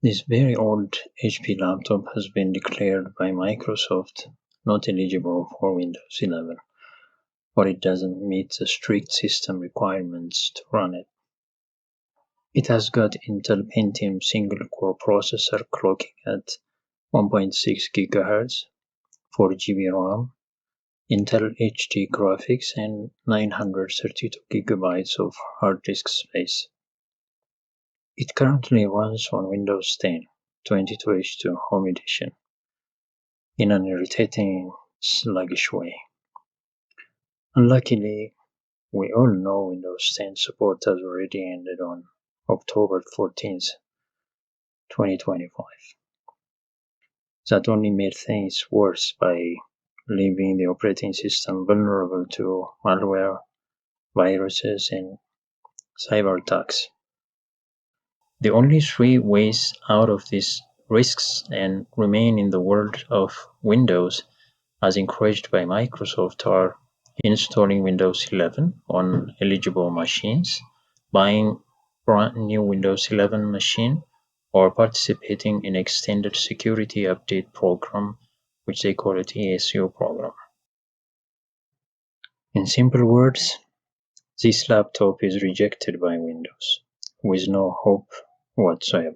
This very old HP laptop has been declared by Microsoft not eligible for Windows 11, but it doesn't meet the strict system requirements to run it. It has got Intel Pentium single-core processor clocking at 1.6 GHz, 4 GB RAM, Intel HD graphics, and 932 GB of hard disk space. It currently runs on Windows 10 22H2 Home Edition in an irritating, sluggish way. Unluckily, we all know Windows 10 support has already ended on October 14th, 2025. That only made things worse by leaving the operating system vulnerable to malware, viruses, and cyber attacks. The only three ways out of these risks and remain in the world of Windows, as encouraged by Microsoft, are installing Windows 11 on eligible machines, buying brand new Windows 11 machine, or participating in extended security update program, which they call it ESU program. In simple words, this laptop is rejected by Windows with no hope whatsoever.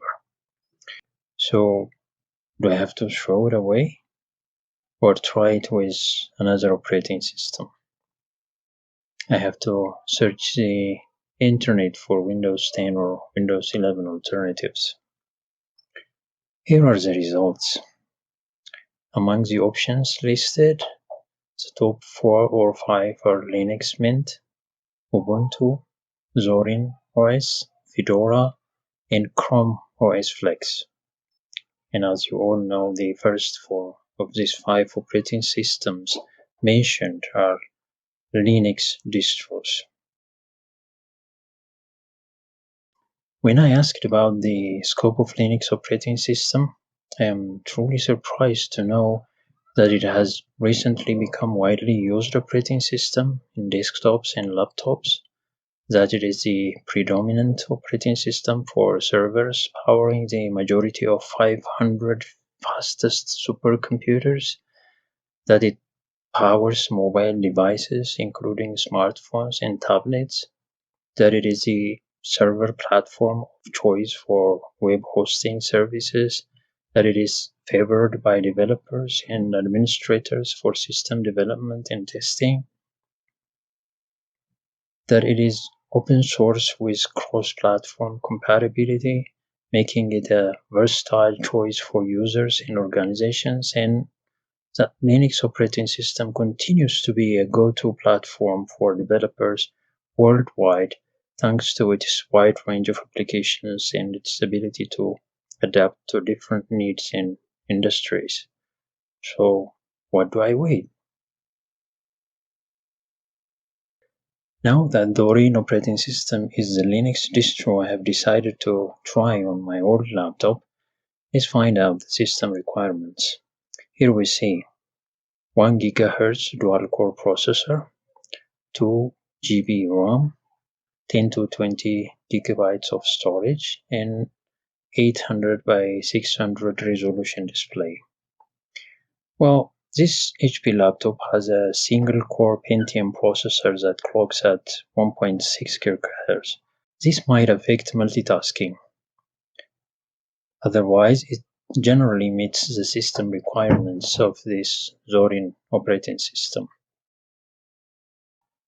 So, do I have to throw it away or try it with another operating system? I have to search the internet for Windows 10 or Windows 11 alternatives. Here are the results. Among the options listed, the top 4 or 5 are Linux Mint, Ubuntu, Zorin OS, Fedora, and Chrome OS Flex. And as you all know, the first 4 of these 5 operating systems mentioned are Linux distros. When I asked about the scope of Linux operating system, I am truly surprised to know that it has recently become widely used operating system in desktops and laptops, that it is the predominant operating system for servers powering the majority of 500 fastest supercomputers, that it powers mobile devices including smartphones and tablets, that it is the server platform of choice for web hosting services, that it is favored by developers and administrators for system development and testing, that it is open source with cross-platform compatibility, making it a versatile choice for users and organizations, and that Linux operating system continues to be a go-to platform for developers worldwide thanks to its wide range of applications and its ability to adapt to different needs and industries. So, what do I wait? Now that Zorin operating system is the Linux distro I have decided to try on my old laptop, let's find out the system requirements. Here we see 1 GHz dual-core processor, 2 GB RAM, 10 to 20 gigabytes of storage, and 800 by 600 resolution display. Well, this HP laptop has a single-core Pentium processor that clocks at 1.6 GHz. This might affect multitasking. Otherwise, it generally meets the system requirements of this Zorin operating system.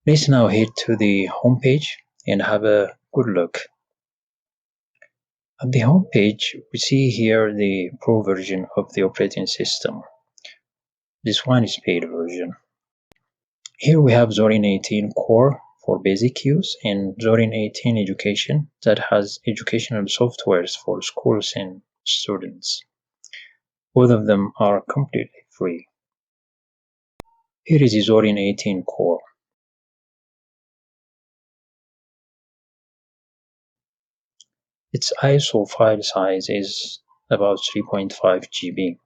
Let's now head to the home page and have a good look. At the home page, we see here the Pro version of the operating system. This one is paid version. Here we have Zorin 18 Core for basic use and Zorin 18 Education that has educational softwares for schools and students. Both of them are completely free. Here is the Zorin 18 Core. Its ISO file size is about 3.5 GB.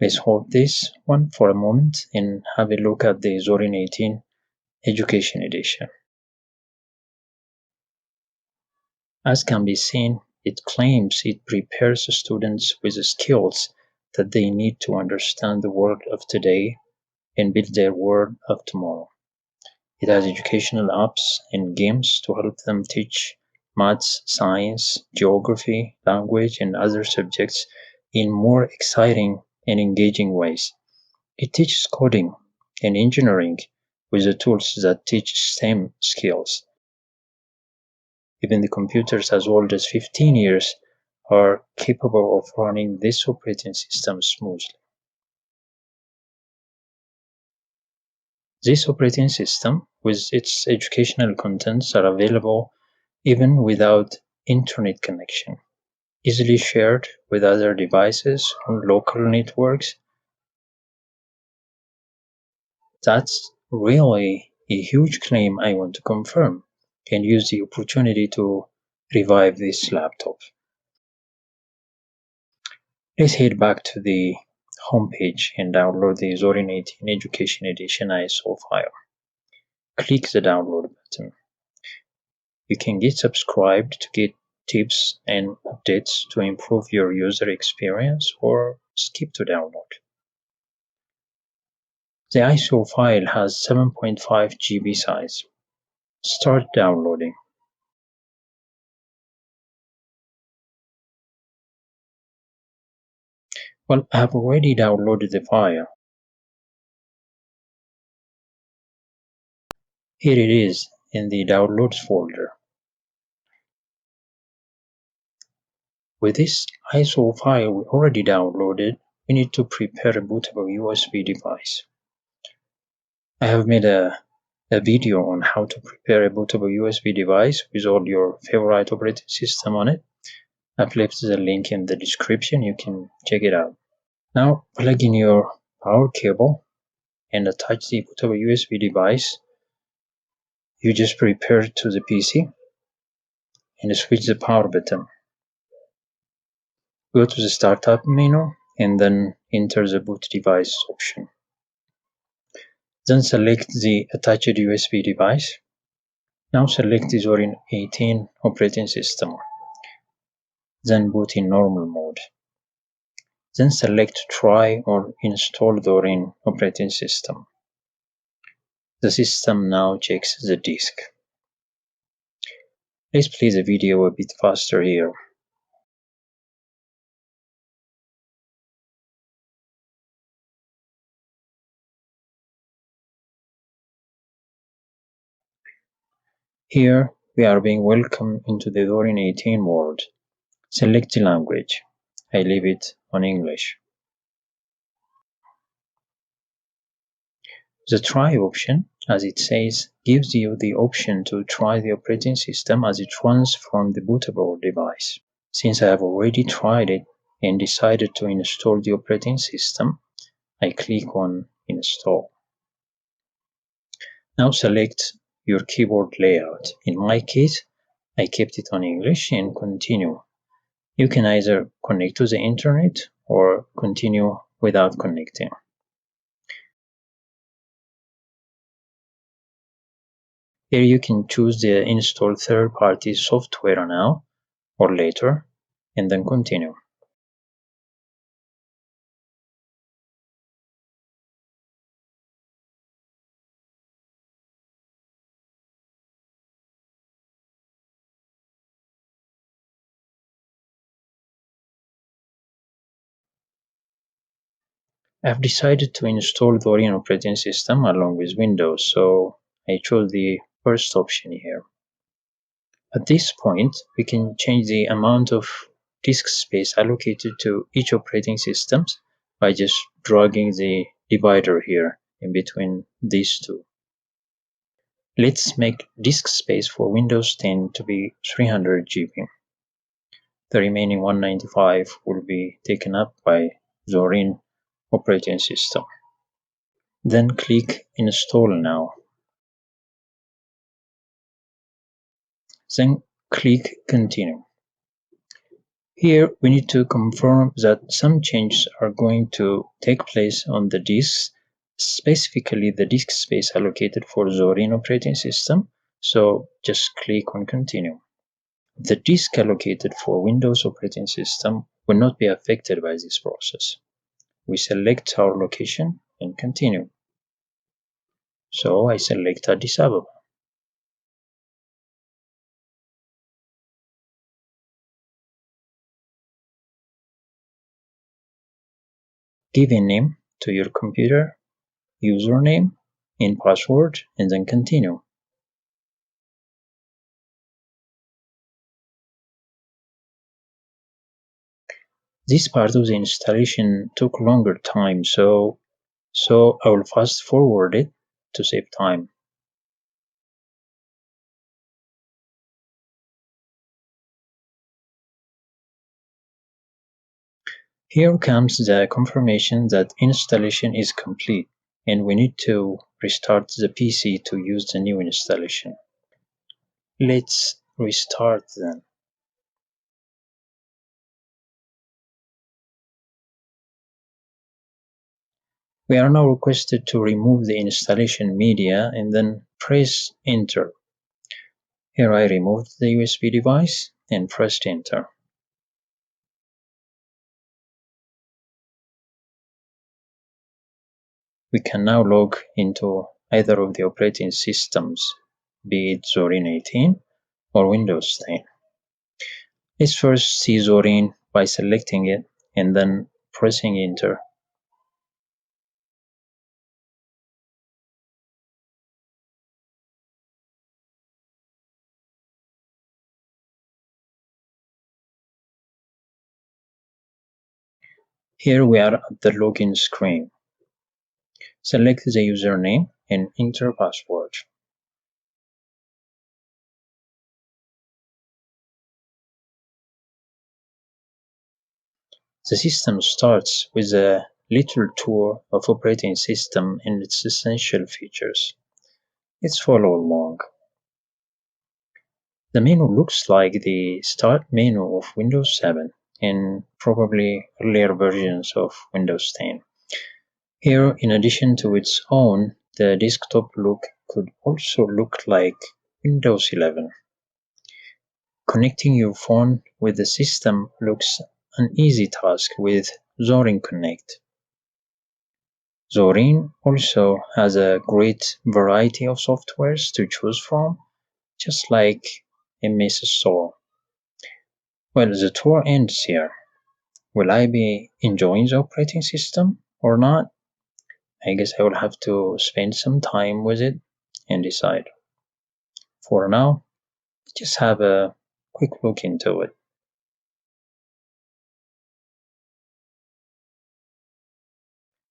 Let's hold this one for a moment and have a look at the Zorin 18 Education Edition. As can be seen, It claims it prepares students with the skills that they need to understand the world of today and build their world of tomorrow. It has educational apps and games to help them teach maths, science, geography, language, and other subjects in more exciting and engaging ways. It teaches coding and engineering with the tools that teach STEM skills. Even the computers as old as 15 years are capable of running this operating system smoothly. This operating system, with its educational contents, are available even without internet connection, easily shared with other devices on local networks. That's really a huge claim I want to confirm and use the opportunity to revive this laptop. Let's head back to the homepage and download the Zorin 18 Education Edition ISO file. Click the download button. You can get subscribed to get tips and updates to improve your user experience, or skip to download. The ISO file has 7.5 GB size. Start downloading. Well, I have already downloaded the file. Here it is in the downloads folder. With this ISO file we already downloaded, we need to prepare a bootable USB device. I have made a video on how to prepare a bootable USB device with all your favorite operating system on it. I've left the link in the description, you can check it out. Now plug in your power cable and attach the bootable USB device you just prepared to the PC and switch the power button. Go to the startup menu and then enter the boot device option. Then select the attached USB device. Now select the Zorin 18 operating system. Then boot in normal mode. Then select Try or Install Zorin operating system. The system now checks the disk. Let's play the video a bit faster here. Here we are being welcomed into the Zorin 18 world. Select the language. I leave it on English. The Try option, as it says, gives you the option to try the operating system as it runs from the bootable device. Since I have already tried it and decided to install the operating system, I click on Install. Now select your keyboard layout. In my case, I kept it on English and continue. You can either connect to the internet or continue without connecting. Here you can choose the install third-party software now or later, and then continue. I've decided to install the Zorin operating system along with Windows, so I chose the first option here. At this point, we can change the amount of disk space allocated to each operating system by just dragging the divider here in between these two. Let's make disk space for Windows 10 to be 300 GB. The remaining 195 will be taken up by Zorin operating system. Then click Install Now. Then click Continue. Here we need to confirm that some changes are going to take place on the disks, specifically the disk space allocated for Zorin operating system. So just click on Continue. The disk allocated for Windows operating system will not be affected by this process. We select our location and continue. So I select Addis Ababa. Give a name to your computer, username and password, and then continue. This part of the installation took longer time, so I will fast forward it to save time. Here comes the confirmation that installation is complete, and we need to restart the PC to use the new installation. Let's restart then. We are now requested to remove the installation media and then press enter. Here I removed the USB device and pressed enter. We can now log into either of the operating systems, be it Zorin 18 or Windows 10. Let's first see Zorin by selecting it and then pressing enter. Here we are at the login screen. Select the username and enter password. The system starts with a little tour of operating system and its essential features. Let's follow along. The menu looks like the start menu of Windows 7 and probably earlier versions of Windows 10. Here, in addition to its own, the desktop look could also look like Windows 11. Connecting your phone with the system looks an easy task with Zorin Connect. Zorin also has a great variety of softwares to choose from, just like MS Store. Well, the tour ends here. Will I be enjoying the operating system or not? I guess I will have to spend some time with it and decide. For now, just have a quick look into it.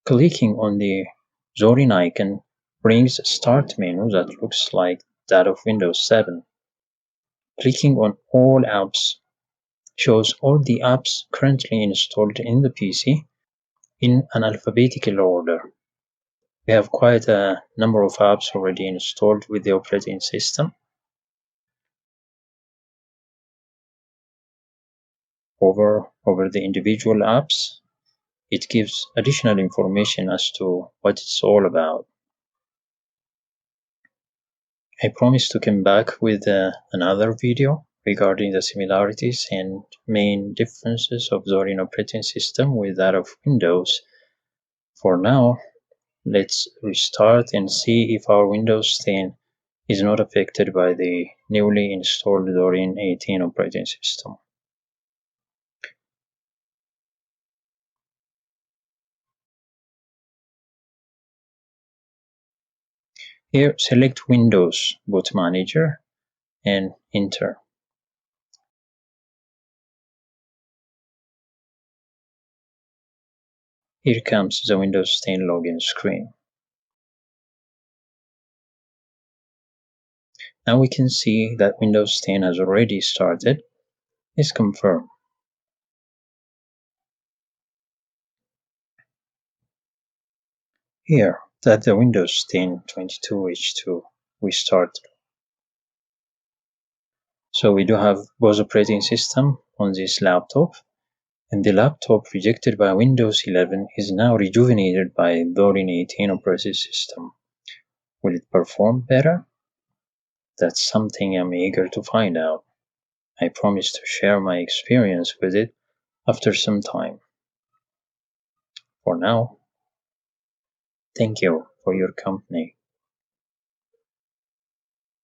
Clicking on the Zorin icon brings a start menu that looks like that of Windows 7. Clicking on All Apps shows all the apps currently installed in the PC in an alphabetical order. We have quite a number of apps already installed with the operating system. Over the individual apps, it gives additional information as to what it's all about. I promise to come back with another video regarding the similarities and main differences of Zorin operating system with that of Windows. For now, let's restart and see if our Windows 10 is not affected by the newly installed Zorin 18 operating system. Here, select Windows Boot Manager and enter. Here comes the Windows 10 login screen. Now we can see that Windows 10 has already started. Let's confirm. Here, that the Windows 10 22H2 we started. So we do have both operating system on this laptop, and the laptop rejected by Windows 11 is now rejuvenated by Zorin 18 operating system. Will it perform better? That's something I'm eager to find out. I promise to share my experience with it after some time. For now, thank you for your company.